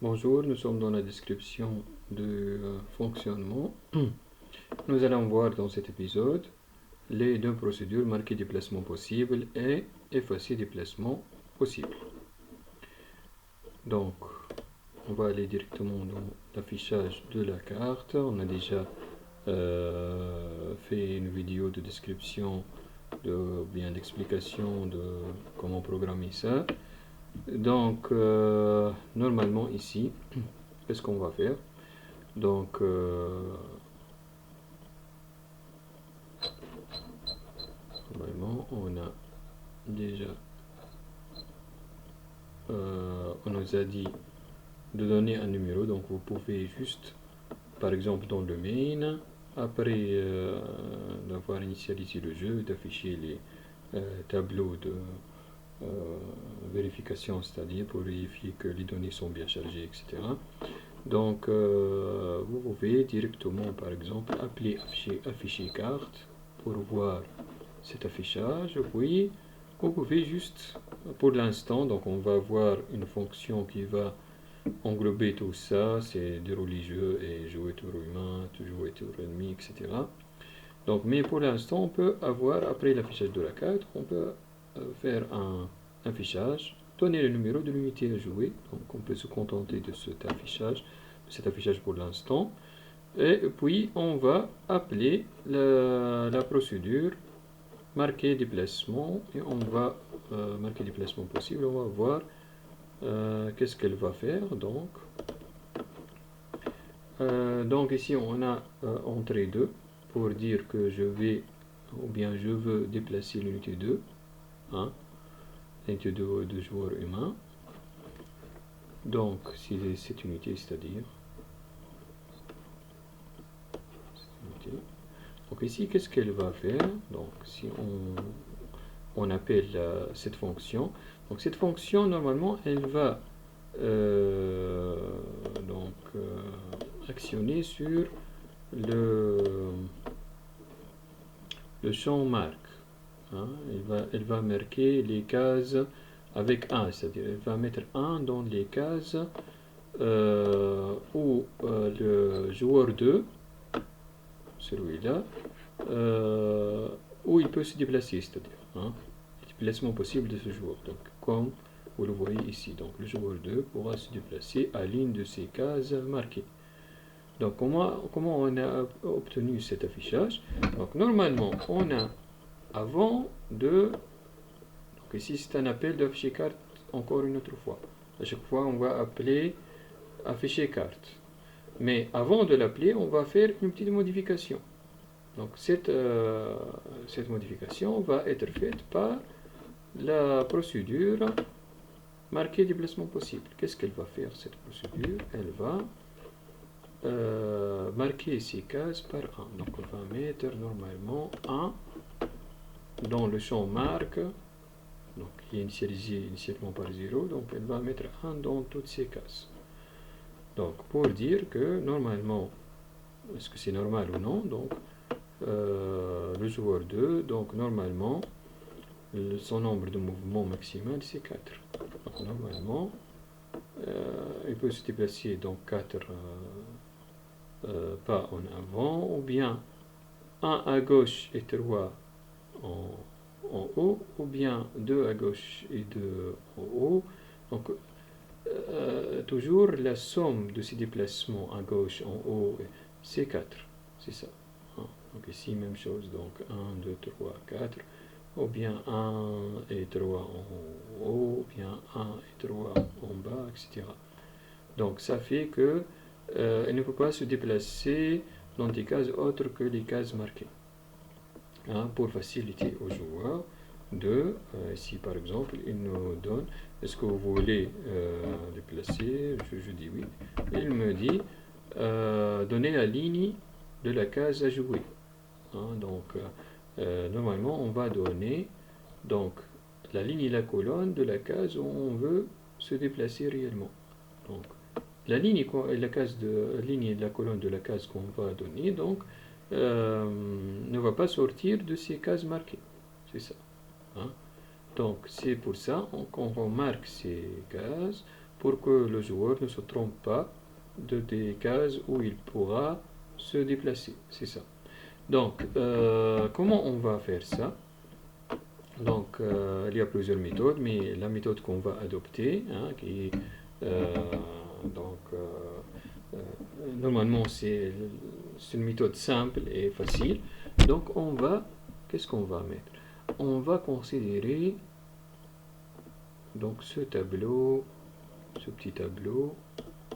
Bonjour, nous sommes dans la description du fonctionnement. Nous allons voir dans cet épisode les deux procédures marquer déplacement possible et effacer déplacement possible. Donc, on va aller directement dans l'affichage de la carte. On a déjà fait une vidéo de description, bien d'explication de comment programmer ça. Donc, normalement ici, qu'est-ce qu'on va faire? Donc, normalement, on a déjà, on nous a dit de donner un numéro. Donc, vous pouvez juste, par exemple, dans le main, après d'avoir initialisé le jeu, d'afficher les tableaux de vérification, c'est-à-dire pour vérifier que les données sont bien chargées, etc. Donc, vous pouvez directement, par exemple, appeler afficher carte pour voir cet affichage. Puis, vous pouvez juste, pour l'instant, donc on va voir une fonction qui va englober tout ça, c'est dérouler jeu et jouer tour humain, jouer tour ennemi, etc. Donc, mais pour l'instant, on peut avoir, après l'affichage de la carte, on peut faire un affichage, donner le numéro de l'unité à jouer. Donc, on peut se contenter de cet affichage pour l'instant. Et puis, on va appeler la procédure marquer déplacement et on va marquer déplacement possible. On va voir qu'est-ce qu'elle va faire. Donc ici, on a entrée 2 pour dire que je vais ou bien je veux déplacer l'unité 2, hein, l'unité de joueur humain. Donc, si cette unité, c'est-à-dire cette unité. Donc ici, qu'est-ce qu'elle va faire? Donc, si on appelle cette fonction, donc cette fonction, normalement, elle va actionner sur le champ marque. Hein, elle va marquer les cases avec 1, c'est-à-dire elle va mettre 1 dans les cases où le joueur 2, celui-là, où il peut se déplacer, c'est-à-dire le déplacement possible de ce joueur. Donc, comme vous le voyez ici, donc le joueur 2 pourra se déplacer à l'une de ces cases marquées. Donc, comment on a obtenu cet affichage? Donc, normalement, on a avant de... Donc, ici, c'est un appel d'afficher carte encore une autre fois. À chaque fois, on va appeler afficher carte. Mais avant de l'appeler, on va faire une petite modification. Donc, cette modification va être faite par la procédure marquer déplacement possible. Qu'est-ce qu'elle va faire, cette procédure? Elle va marquer ces cases par 1. Donc, on va mettre normalement 1 dans le champ marque, donc qui est initialisé initialement par 0, donc elle va mettre 1 dans toutes ces cases. Donc, pour dire que normalement, est-ce que c'est normal ou non? Donc, le joueur 2, donc normalement, son nombre de mouvements maximal c'est 4. Donc, normalement, il peut se déplacer donc 4 pas en avant, ou bien 1 à gauche et 3 en haut, ou bien 2 à gauche et 2 en haut. Donc, toujours la somme de ces déplacements à gauche, en haut, c'est 4. C'est ça. Donc ici, même chose. Donc 1, 2, 3, 4. Ou bien 1 et 3 en haut, ou bien 1 et 3 en bas, etc. Donc ça fait que elle ne peut pas se déplacer dans des cases autres que les cases marquées. Pour faciliter aux joueurs de, ici par exemple, il nous donne, est-ce que vous voulez déplacer? Je dis oui. Et il me dit, donner la ligne de la case à jouer. Donc, normalement, on va donner donc, la ligne et la colonne de la case où on veut se déplacer réellement. Donc, la ligne et la colonne de la case qu'on va donner, donc, ne va pas sortir de ces cases marquées. C'est ça. Donc, c'est pour ça qu'on remarque ces cases pour que le joueur ne se trompe pas des cases où il pourra se déplacer. C'est ça. Donc, comment on va faire ça? Donc, il y a plusieurs méthodes, mais la méthode qu'on va adopter, hein, qui est, donc, normalement, c'est une méthode simple et facile. Donc, qu'est-ce qu'on va mettre? On va considérer donc ce petit tableau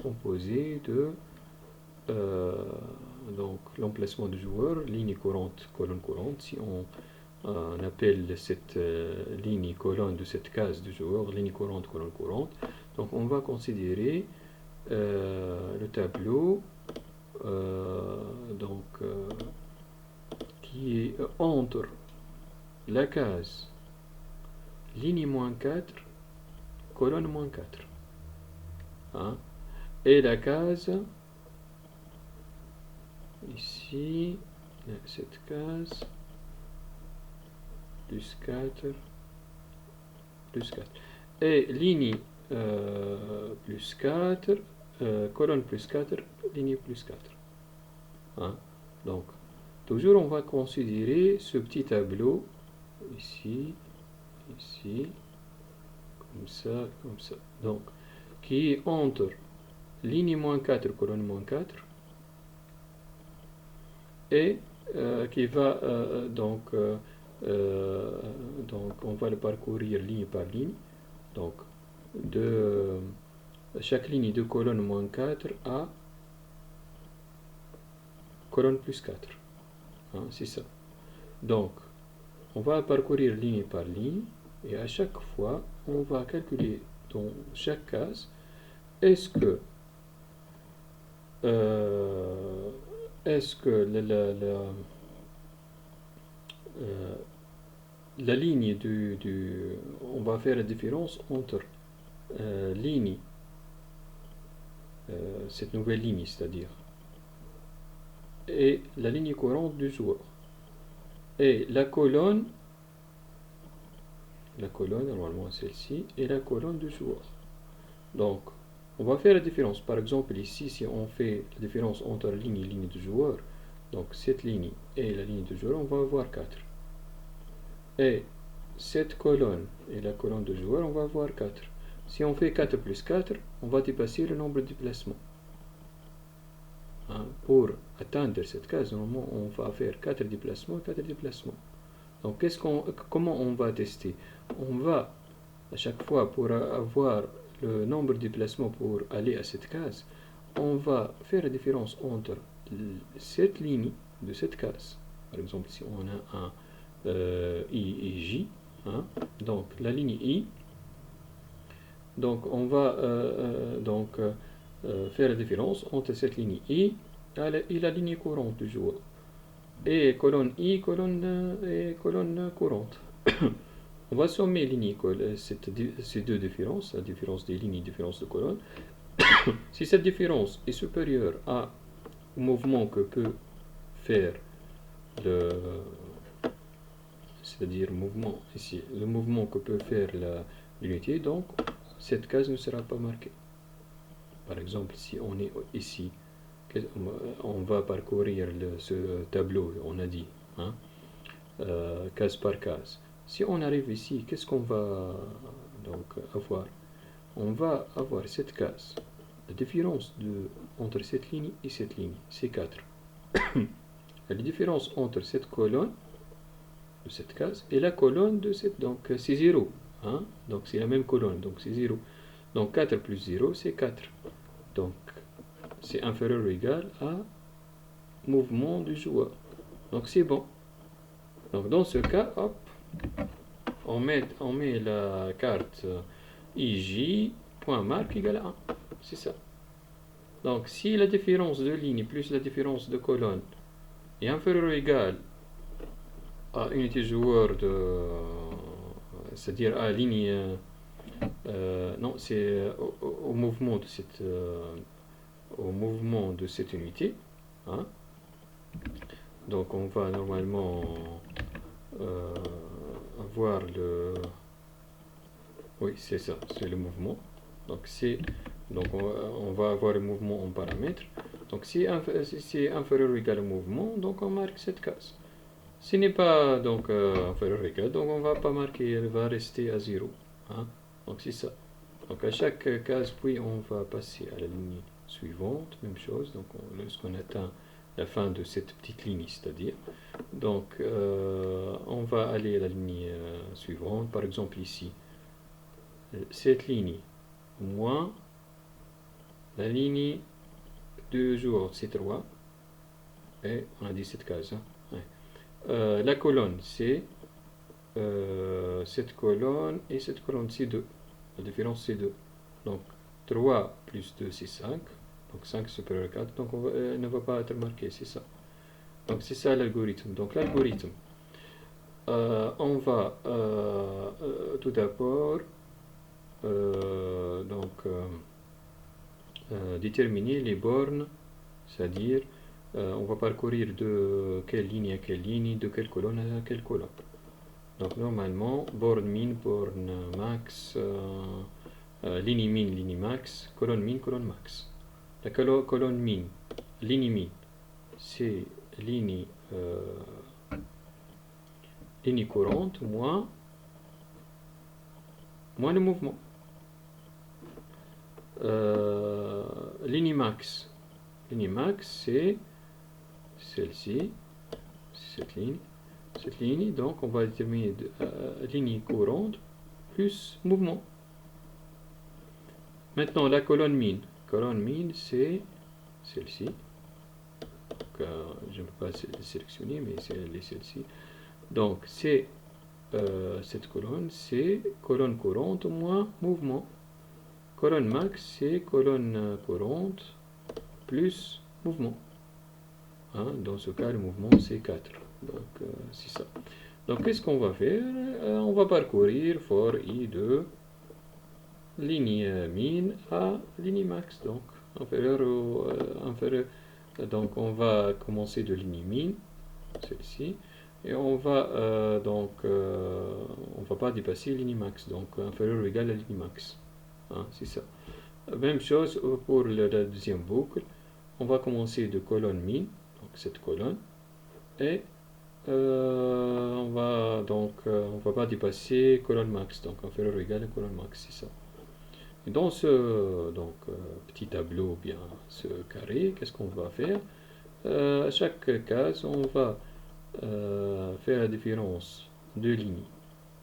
composé de donc l'emplacement du joueur, ligne courante, colonne courante. Si on appelle cette ligne colonne de cette case du joueur, ligne courante, colonne courante. Donc on va considérer le tableau qui est entre la case ligne -4, colonne -4. Hein, et la case, ici, cette case, plus 4, plus 4. Et ligne plus 4, colonne plus 4, ligne plus 4. Hein, donc, toujours on va considérer ce petit tableau, ici, ici, comme ça, comme ça. Donc, qui est entre ligne -4, colonne -4, et qui va donc on va le parcourir ligne par ligne. Donc, de chaque ligne de colonne -4 à colonne plus 4. Hein, c'est ça. Donc, on va parcourir ligne par ligne, et à chaque fois, on va calculer dans chaque case, est-ce que la ligne on va faire la différence entre ligne, cette nouvelle ligne, c'est-à-dire, et la ligne courante du joueur, et la colonne normalement celle-ci, et la colonne du joueur. Donc, on va faire la différence. Par exemple, ici, si on fait la différence entre la ligne et la ligne du joueur, donc cette ligne et la ligne du joueur, on va avoir 4. Et cette colonne et la colonne du joueur, on va avoir 4. Si on fait 4 plus 4, on va dépasser le nombre de déplacements. Hein, pour atteindre cette case, normalement, on va faire 4 déplacements, 4 déplacements. Donc, comment on va tester? On va, à chaque fois, pour avoir le nombre de déplacements pour aller à cette case, on va faire la différence entre cette ligne de cette case. Par exemple, si on a un I et J, hein, donc la ligne I, donc on va faire la différence entre cette ligne I et la ligne courante du joueur. Et colonne I, colonne courante. On va sommer ces deux différences, la différence des lignes et la différence de colonne. Si cette différence est supérieure au mouvement que peut faire c'est-à-dire le mouvement que peut faire l'unité, donc cette case ne sera pas marquée. Par exemple, si on est ici, on va parcourir ce tableau, on a dit, hein, case par case. Si on arrive ici, qu'est-ce qu'on va donc avoir? On va avoir cette case. La différence entre cette ligne et cette ligne, c'est 4. La différence entre cette colonne de cette case et la colonne de cette, donc c'est 0. Hein? Donc c'est la même colonne, donc c'est 0. Donc 4 plus 0, c'est 4. Donc c'est inférieur ou égal à mouvement du joueur. Donc c'est bon. Donc dans ce cas, hop, on met la carte IJ.marque égale à 1. C'est ça. Donc si la différence de ligne plus la différence de colonne est inférieure ou égale à unité joueur c'est-à-dire à ligne, non, c'est au mouvement de cette unité, hein. Donc on va normalement avoir oui, c'est ça, c'est le mouvement. Donc, on va avoir le mouvement en paramètre. Donc, si c'est inférieur ou égal au mouvement, donc on marque cette case. S'il n'est pas donc inférieur ou égal, donc on ne va pas marquer, elle va rester à 0. Hein. Donc, c'est ça. Donc, à chaque case, puis on va passer à la ligne suivante, même chose. Donc, lorsqu'on atteint la fin de cette petite ligne, c'est-à-dire. Donc, on va aller à la ligne suivante. Par exemple, ici, cette ligne moins la ligne de jour, c'est 3. Et on a dit cette case. Hein. Ouais. La colonne, c'est cette colonne et cette colonne, c'est 2. La différence, c'est 2. Donc, 3 plus 2, c'est 5. Donc, 5 supérieur à 4. Donc, elle ne va pas être marquée, c'est ça. Donc, c'est ça l'algorithme. Donc, l'algorithme, on va tout d'abord déterminer les bornes, c'est-à-dire on va parcourir de quelle ligne à quelle ligne, de quelle colonne à quelle colonne. Donc normalement, borne min, borne max, ligne min, ligne max, colonne min, colonne max. La colonne min, ligne min, c'est ligne courante moins le mouvement. Ligne max, c'est celle-ci, cette ligne, donc on va déterminer ligne courante plus mouvement. Maintenant la colonne min, c'est celle-ci. Je ne peux pas sélectionner, mais c'est celle-ci. Donc c'est cette colonne, c'est colonne courante moins mouvement. Colonne max, c'est colonne courante plus mouvement. Hein, dans ce cas, le mouvement, c'est 4. Donc, c'est ça. Donc, qu'est-ce qu'on va faire? On va parcourir for i de ligne min à ligne max. Donc, inférieur ou inférieur. Donc, on va commencer de ligne min, celle-ci. Et on va on va pas dépasser ligne max. Donc, inférieur ou égal à ligne max. Hein, c'est ça. Même chose pour la deuxième boucle. On va commencer de colonne min, donc cette colonne, et on va pas dépasser colonne max, donc inférieur ou égal à colonne max, c'est ça. Et dans ce petit tableau, bien ce carré, qu'est-ce qu'on va faire? À chaque case, on va faire la différence de lignes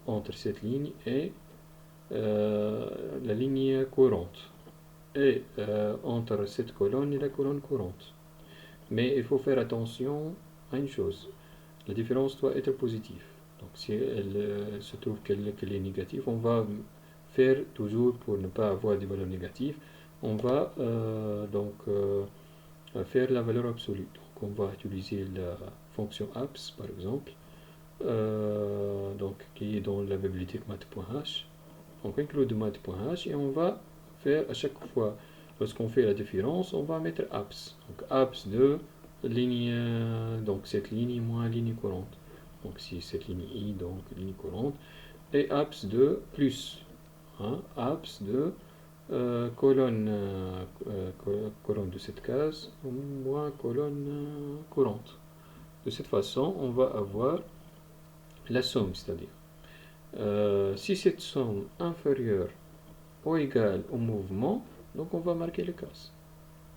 entre cette ligne et la ligne courante. Et entre cette colonne et la colonne courante. Mais il faut faire attention à une chose. La différence doit être positive. Donc si elle se trouve qu'elle est négative, on va faire toujours pour ne pas avoir des valeurs négatives, on va faire la valeur absolue. Donc on va utiliser la fonction abs par exemple, qui est dans la bibliothèque math.h. On inclut math.h et on va faire à chaque fois, lorsqu'on fait la différence, on va mettre abs. Donc abs de ligne, donc cette ligne moins ligne courante. Donc si cette ligne i, donc ligne courante, et abs de plus, hein, abs de colonne de cette case moins colonne courante. De cette façon, on va avoir la somme, c'est-à-dire si cette somme inférieure ou égale au mouvement, donc on va marquer le case.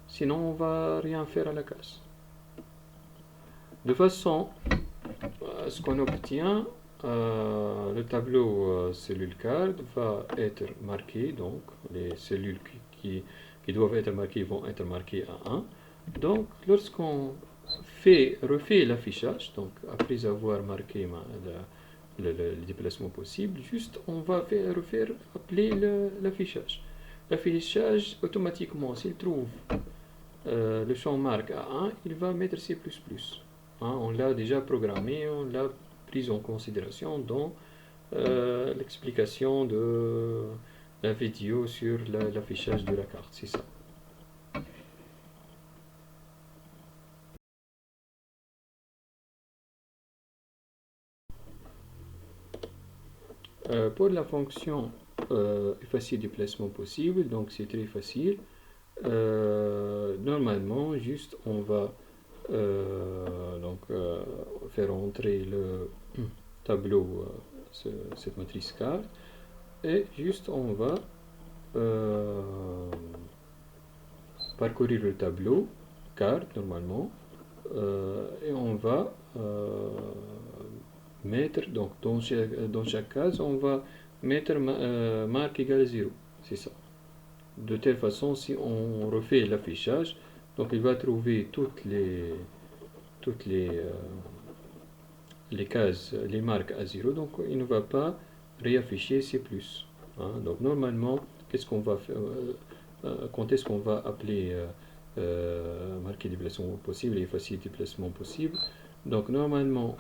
Sinon, on va rien faire à la case. De façon à ce qu'on obtient, le tableau cellule card va être marqué, donc les cellules qui doivent être marquées vont être marquées à 1. Donc, lorsqu'on refait l'affichage, donc après avoir marqué le déplacement possible, juste on va refaire appeler l'affichage. L'affichage, automatiquement, s'il trouve le champ marque à 1, il va mettre C++. Hein, on l'a déjà programmé, on l'a pris en considération dans l'explication de la vidéo sur l'affichage de la carte, c'est ça. Pour la fonction effacer déplacement possible, donc c'est très facile. Normalement, juste on va faire entrer le tableau, cette matrice carte, et juste on va parcourir le tableau carte normalement, et on va mettre, donc dans chaque case on va mettre marque égale 0, c'est ça. De telle façon, si on refait l'affichage, donc il va trouver toutes les cases, les marques à 0, donc il ne va pas réafficher ces plus. Hein. Donc normalement, qu'est-ce qu'on va faire, quand est-ce qu'on va appeler marquer déplacement possible et effacer déplacement possible? Donc normalement,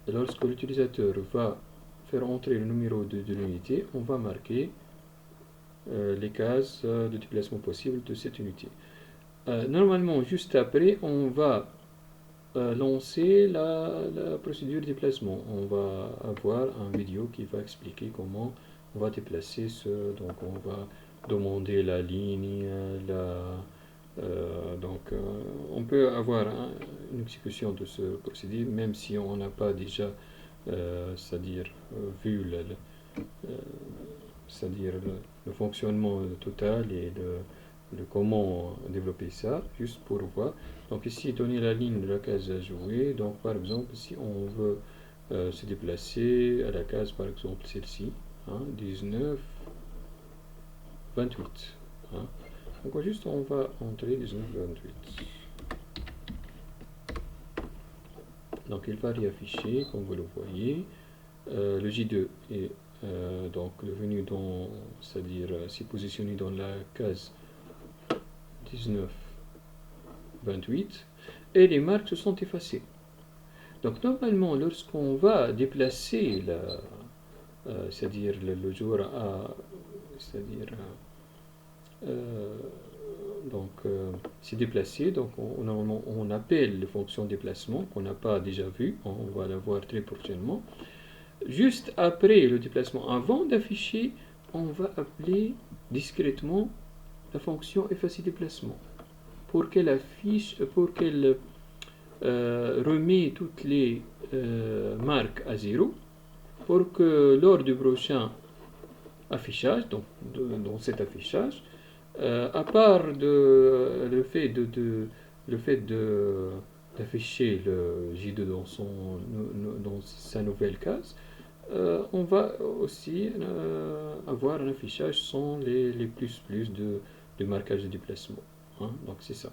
lorsque l'utilisateur va faire entrer le numéro de l'unité, on va marquer les cases de déplacement possible de cette unité. Normalement, juste après, on va lancer la procédure de déplacement. On va avoir une vidéo qui va expliquer comment on va déplacer donc on va demander la ligne, on peut avoir une exécution de ce procédé même si on n'a pas déjà c'est-à-dire vu c'est-à-dire le fonctionnement total et comment développer ça, juste pour voir. Donc ici, donner la ligne de la case à jouer. Donc par exemple, si on veut se déplacer à la case, par exemple celle-ci, 19, 28. Hein. Donc juste on va entrer 19, 28. Donc il va réafficher, comme vous le voyez. Le J2 est donc venu dans, c'est-à-dire s'est positionné dans la case 19, 28, et les marques se sont effacées. Donc normalement, lorsqu'on va déplacer c'est-à-dire le joueur c'est-à-dire s'est déplacé, donc normalement on appelle les fonctions déplacement qu'on n'a pas déjà vu, on va la voir très prochainement. Juste après le déplacement, avant d'afficher, on va appeler discrètement la fonction effacer déplacement pour qu'elle affiche, pour qu'elle remet toutes les marques à 0, pour que lors du prochain affichage, donc dans cet affichage, à part le fait d'afficher le J2 dans sa nouvelle case, on va aussi avoir un affichage sans les plus de marquage de déplacement. Hein, donc c'est ça.